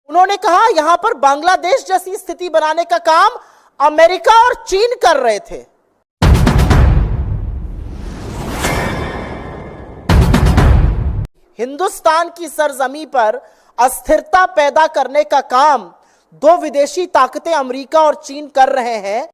उन्होंने कहा यहां पर बांग्लादेश जैसी स्थिति बनाने का काम अमेरिका और चीन कर रहे थे। हिंदुस्तान की सरजमी पर अस्थिरता पैदा करने का काम दो विदेशी ताकतें अमेरिका और चीन कर रहे हैं।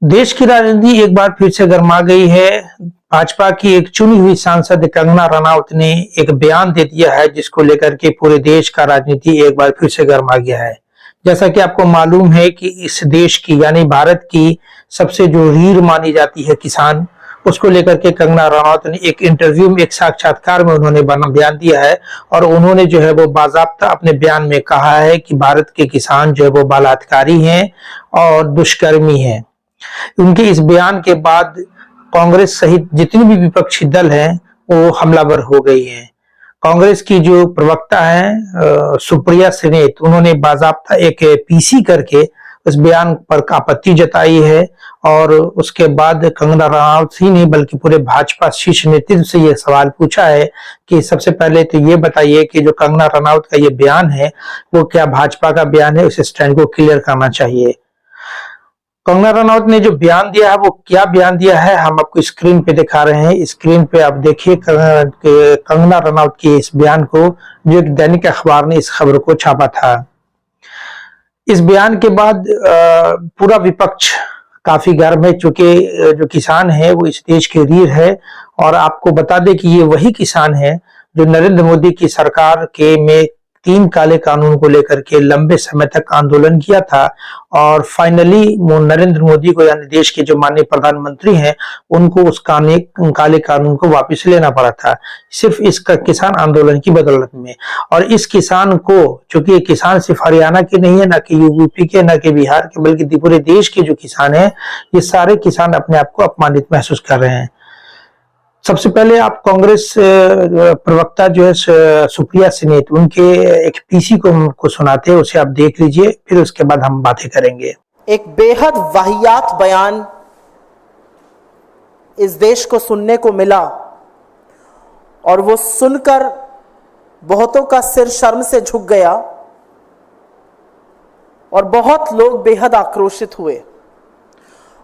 देश की राजनीति एक बार फिर से गर्मा गई है। भाजपा की एक चुनी हुई सांसद कंगना रनौत ने एक बयान दे दिया है, जिसको लेकर के पूरे देश का राजनीति एक बार फिर से गर्मा गया है। जैसा कि आपको मालूम है कि इस देश की यानी भारत की सबसे जो रीढ़ मानी जाती है किसान, उसको लेकर के कंगना रनौत ने एक इंटरव्यू में, एक साक्षात्कार में उन्होंने बयान दिया है। और उन्होंने जो है वो बाकायदा अपने बयान में कहा है कि भारत के किसान जो है वो बलात्कारी हैं और दुष्कर्मी हैं। उनके इस बयान के बाद कांग्रेस सहित जितने भी विपक्षी दल हैं वो हमलावर हो गई हैं। कांग्रेस की जो प्रवक्ता है सुप्रिया श्रीनेत, उन्होंने बाकायदा एक पीसी करके उस बयान पर आपत्ति जताई है। और उसके बाद कंगना रनौत ही नहीं बल्कि पूरे भाजपा शीर्ष नेतृत्व से यह सवाल पूछा है कि सबसे पहले तो ये बताइए कि जो कंगना रनौत का ये बयान है वो क्या भाजपा का बयान है, उस स्टैंड को क्लियर करना चाहिए। कंगना रनौत ने जो बयान दिया है वो क्या बयान दिया है, हम आपको स्क्रीन पे दिखा रहे हैं। स्क्रीन पे आप देखिए कंगना रनौत के इस बयान को, जो एक दैनिक अखबार ने इस खबर को छापा था। इस बयान के बाद पूरा विपक्ष काफी गर्म है, चूंकि जो किसान है वो इस देश की रीढ़ है। और आपको बता दें कि ये वही किसान है जो नरेंद्र मोदी की सरकार के में 3 काले कानून को लेकर के लंबे समय तक आंदोलन किया था। और फाइनली नरेंद्र मोदी को यानी देश के जो माननीय प्रधानमंत्री हैं उनको उस काले कानून को वापस लेना पड़ा था, सिर्फ इस किसान आंदोलन की बदौलत में। और इस किसान को, चूंकि ये किसान सिर्फ हरियाणा के नहीं है, ना कि यूपी के, ना कि बिहार के, बल्कि पूरे देश के जो किसान है, ये सारे किसान अपने आप को अपमानित महसूस कर रहे हैं। सबसे पहले आप कांग्रेस प्रवक्ता जो है सुप्रिया श्रीनेत, उनके एक पीसी को सुनाते हैं, उसे आप देख लीजिए, फिर उसके बाद हम बातें करेंगे। एक बेहद वाहियात बयान इस देश को सुनने को मिला और वो सुनकर बहुतों का सिर शर्म से झुक गया और बहुत लोग बेहद आक्रोशित हुए।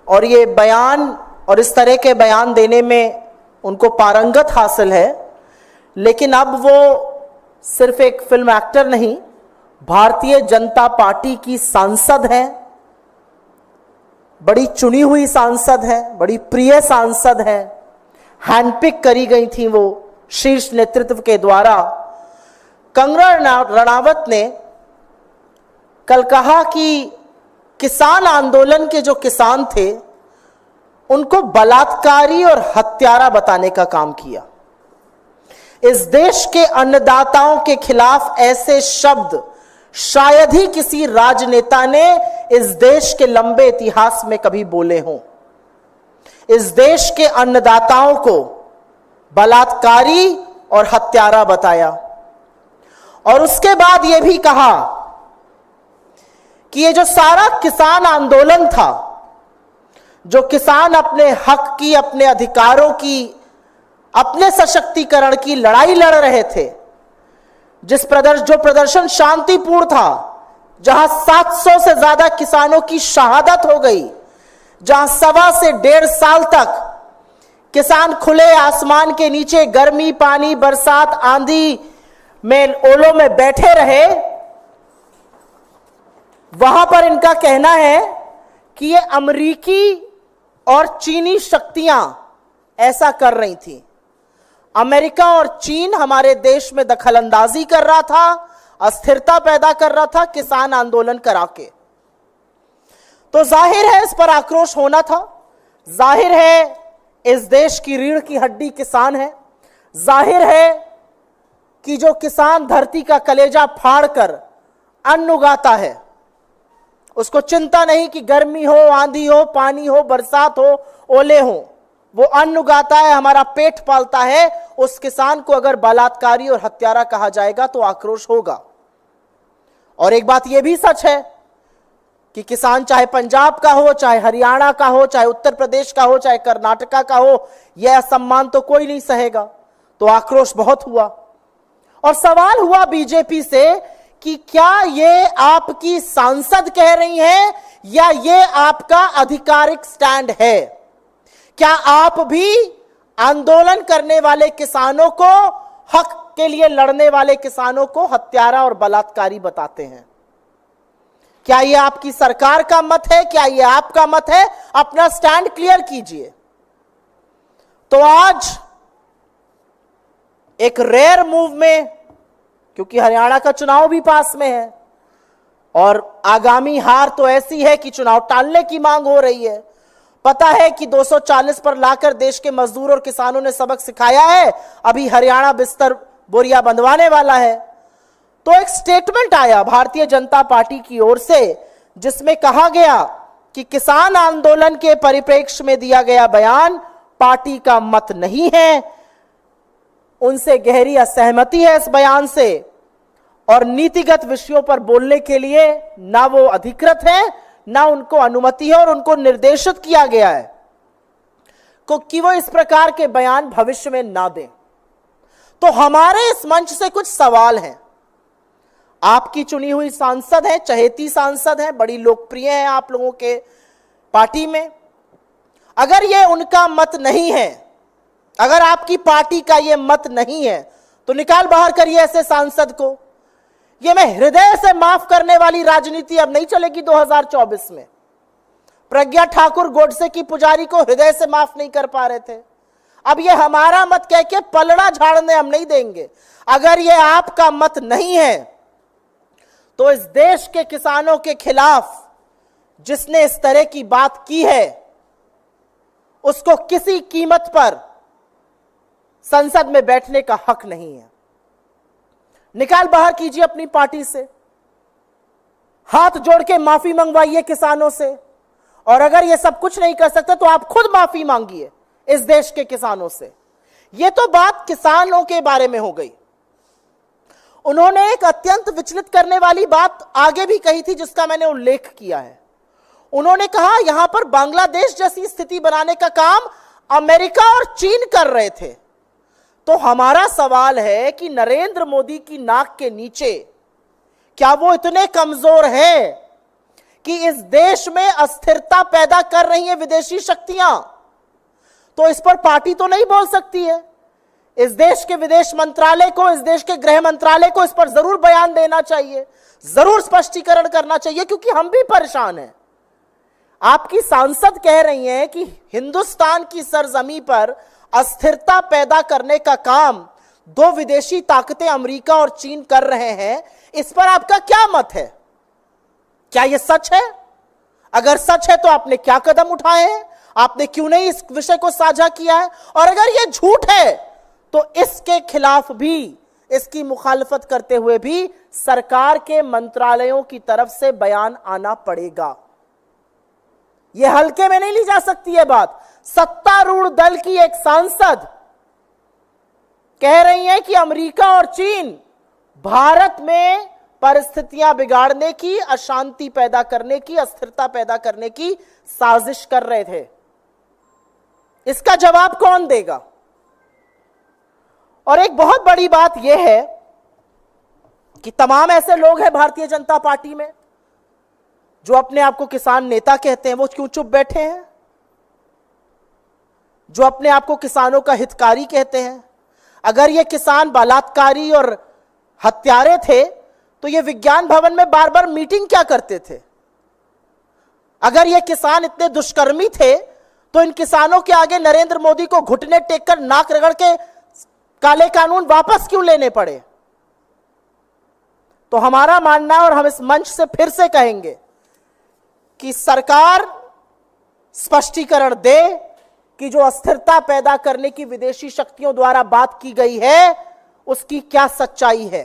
और ये बयान और इस तरह के बयान देने में उनको पारंगत हासिल है, लेकिन अब वो सिर्फ एक फिल्म एक्टर नहीं, भारतीय जनता पार्टी की सांसद हैं, बड़ी चुनी हुई सांसद हैं, बड़ी प्रिय सांसद हैं, हैंडपिक करी गई थी वो शीर्ष नेतृत्व के द्वारा। कंगना रनौत ने कल कहा कि किसान आंदोलन के जो किसान थे उनको बलात्कारी और हत्यारा बताने का काम किया। इस देश के अन्नदाताओं के खिलाफ ऐसे शब्द शायद ही किसी राजनेता ने इस देश के लंबे इतिहास में कभी बोले हों। इस देश के अन्नदाताओं को बलात्कारी और हत्यारा बताया। और उसके बाद यह भी कहा कि ये जो सारा किसान आंदोलन था, जो किसान अपने हक की, अपने अधिकारों की, अपने सशक्तिकरण की लड़ाई लड़ रहे थे, जो प्रदर्शन शांतिपूर्ण था, जहां 700 से ज्यादा किसानों की शहादत हो गई, जहां 1.25 से 1.5 साल तक किसान खुले आसमान के नीचे गर्मी, पानी, बरसात, आंधी में, ओलों में बैठे रहे, वहां पर इनका कहना है कि ये अमेरिकी और चीनी शक्तियां ऐसा कर रही थी। अमेरिका और चीन हमारे देश में दखलंदाजी कर रहा था, अस्थिरता पैदा कर रहा था किसान आंदोलन करा के। तो जाहिर है इस पर आक्रोश होना था। जाहिर है इस देश की रीढ़ की हड्डी किसान है। जाहिर है कि जो किसान धरती का कलेजा फाड़कर अन्न उगाता है, उसको चिंता नहीं कि गर्मी हो, आंधी हो, पानी हो, बरसात हो, ओले हो, वो अन्न उगाता है, हमारा पेट पालता है, उस किसान को अगर बलात्कारी और हत्यारा कहा जाएगा तो आक्रोश होगा। और एक बात यह भी सच है कि किसान चाहे पंजाब का हो, चाहे हरियाणा का हो, चाहे उत्तर प्रदेश का हो, चाहे कर्नाटका का हो, यह सम्मान तो कोई नहीं सहेगा। तो आक्रोश बहुत हुआ और सवाल हुआ बीजेपी से कि क्या ये आपकी सांसद कह रही हैं या ये आपका आधिकारिक स्टैंड है? क्या आप भी आंदोलन करने वाले किसानों को, हक के लिए लड़ने वाले किसानों को हत्यारा और बलात्कारी बताते हैं? क्या ये आपकी सरकार का मत है? क्या ये आपका मत है? अपना स्टैंड क्लियर कीजिए। तो आज एक रेयर मूव में, क्योंकि हरियाणा का चुनाव भी पास में है और आगामी हार तो ऐसी है कि चुनाव टालने की मांग हो रही है। पता है कि 240 पर लाकर देश के मजदूर और किसानों ने सबक सिखाया है, अभी हरियाणा बिस्तर बोरिया बंधवाने वाला है। तो एक स्टेटमेंट आया भारतीय जनता पार्टी की ओर से जिसमें कहा गया कि किसान आंदोलन के परिप्रेक्ष्य में दिया गया बयान पार्टी का मत नहीं है, उनसे गहरी असहमति है इस बयान से और नीतिगत विषयों पर बोलने के लिए ना वो अधिकृत है, ना उनको अनुमति है और उनको निर्देशित किया गया है कि वो इस प्रकार के बयान भविष्य में ना दें। तो हमारे इस मंच से कुछ सवाल हैं। आपकी चुनी हुई सांसद है, चहेती सांसद है, बड़ी लोकप्रिय है आप लोगों के पार्टी में। अगर ये उनका मत नहीं है, अगर आपकी पार्टी का ये मत नहीं है, तो निकाल बाहर करिए ऐसे सांसद को। ये मैं हृदय से माफ करने वाली राजनीति अब नहीं चलेगी 2024 में। प्रज्ञा ठाकुर गोडसे की पुजारी को हृदय से माफ नहीं कर पा रहे थे, अब ये हमारा मत कह के पलड़ा झाड़ने हम नहीं देंगे। अगर ये आपका मत नहीं है तो इस देश के किसानों के खिलाफ जिसने इस तरह की बात की है उसको किसी कीमत पर संसद में बैठने का हक नहीं है। निकाल बाहर कीजिए अपनी पार्टी से, हाथ जोड़ के माफी मंगवाइए किसानों से, और अगर ये सब कुछ नहीं कर सकते तो आप खुद माफी मांगिए इस देश के किसानों से। ये तो बात किसानों के बारे में हो गई। उन्होंने एक अत्यंत विचलित करने वाली बात आगे भी कही थी जिसका मैंने उल्लेख किया है। उन्होंने कहा यहां पर बांग्लादेश जैसी स्थिति बनाने का काम अमेरिका और चीन कर रहे थे। तो हमारा सवाल है कि नरेंद्र मोदी की नाक के नीचे क्या वो इतने कमजोर हैं कि इस देश में अस्थिरता पैदा कर रही हैं विदेशी शक्तियां? तो इस पर पार्टी तो नहीं बोल सकती है। इस देश के विदेश मंत्रालय को, इस देश के गृह मंत्रालय को इस पर जरूर बयान देना चाहिए, जरूर स्पष्टीकरण करना चाहिए, क्योंकि हम भी परेशान हैं। आपकी सांसद कह रही हैं कि हिंदुस्तान की सरजमी पर अस्थिरता पैदा करने का काम दो विदेशी ताकतें अमेरिका और चीन कर रहे हैं। इस पर आपका क्या मत है? क्या यह सच है? अगर सच है तो आपने क्या कदम उठाए हैं? आपने क्यों नहीं इस विषय को साझा किया है? और अगर यह झूठ है तो इसके खिलाफ भी, इसकी मुखालफत करते हुए भी सरकार के मंत्रालयों की तरफ से बयान आना पड़ेगा। यह हल्के में नहीं ली जा सकती है बात। सत्तारूढ़ दल की एक सांसद कह रही है कि अमेरिका और चीन भारत में परिस्थितियां बिगाड़ने की, अशांति पैदा करने की, अस्थिरता पैदा करने की साजिश कर रहे थे। इसका जवाब कौन देगा? और एक बहुत बड़ी बात यह है कि तमाम ऐसे लोग हैं भारतीय जनता पार्टी में जो अपने आप को किसान नेता कहते हैं, वो क्यों चुप बैठे हैं? जो अपने आप को किसानों का हितकारी कहते हैं, अगर ये किसान बलात्कारी और हत्यारे थे तो ये विज्ञान भवन में बार बार मीटिंग क्या करते थे? अगर ये किसान इतने दुष्कर्मी थे तो इन किसानों के आगे नरेंद्र मोदी को घुटने टेककर नाक रगड़ के काले कानून वापस क्यों लेने पड़े? तो हमारा मानना है और हम इस मंच से फिर से कहेंगे कि सरकार स्पष्टीकरण दे कि जो अस्थिरता पैदा करने की विदेशी शक्तियों द्वारा बात की गई है उसकी क्या सच्चाई है।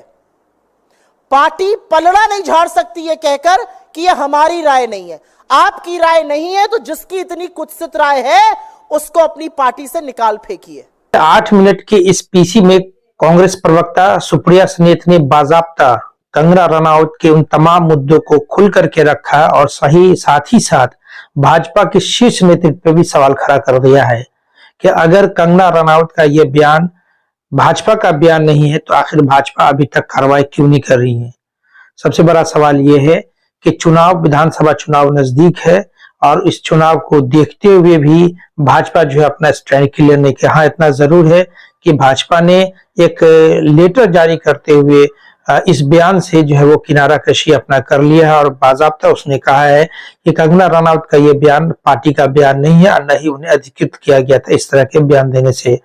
पार्टी पलड़ा नहीं झाड़ सकती है कहकर कि यह हमारी राय नहीं है। आपकी राय नहीं है तो जिसकी इतनी कुत्सित राय है उसको अपनी पार्टी से निकाल फेंकिए। 8 मिनट के इस पीसी में कांग्रेस प्रवक्ता सुप्रिया सनेत ने बाजाप्ता कंगना रनौत के उन तमाम मुद्दों को खुल करके रखा और साथ ही साथ भाजपा के शीर्ष नेतृत्व पे भी सवाल खड़ा कर दिया है कि अगर कंगना रनौत का यह बयान भाजपा का बयान नहीं है तो आखिर भाजपा अभी तक कार्रवाई क्यों नहीं कर रही है। सबसे बड़ा सवाल यह है कि विधानसभा चुनाव नजदीक है और इस चुनाव को देखते हुए भी भाजपा जो है अपना स्टैंड क्लियर नहीं किया। हाँ, इतना जरूर है कि भाजपा ने एक लेटर जारी करते हुए इस बयान से जो है वो किनारा कशी अपना कर लिया है और बाजाप्ता उसने कहा है कि कंगना रनौत का ये बयान पार्टी का बयान नहीं है और न ही उन्हें अधिकृत किया गया था इस तरह के बयान देने से।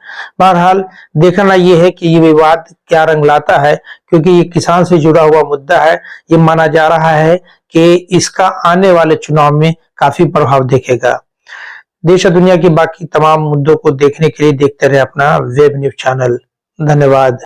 बहरहाल देखना यह है कि ये विवाद क्या रंग लाता है, क्योंकि ये किसान से जुड़ा हुआ मुद्दा है। ये माना जा रहा है कि इसका आने वाले चुनाव में काफी प्रभाव दिखेगा। देश और दुनिया की बाकी तमाम मुद्दों को देखने के लिए देखते रहे अपना वेब न्यूज चैनल। धन्यवाद।